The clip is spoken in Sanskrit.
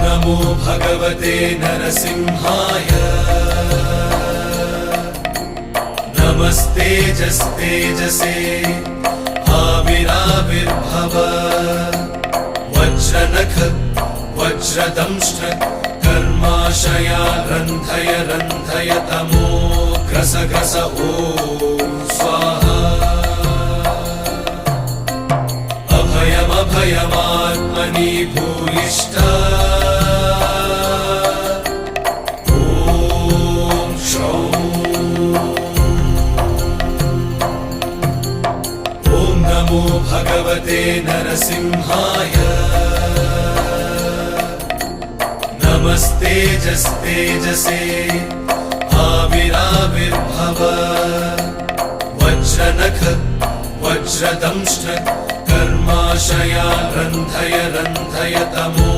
नमो भगवते नरसिंहाय नमस्तेजस्तेजसे आविराविर्भव वज्रनख वज्रदंष्ट्र कर्माशया रन्धय रन्धय तमो ग्रस ग्रस ॐ स्वाहा अभयमभयमात्मनि भूयिष्ठ ॐ शौं ॐ नमो भगवते नरसिंहाय नमस्तेजस्तेजसे आविराविर्भव वज्रनख वज्रदंष्ट्र कर्माशया रन्धय रन्धय तमो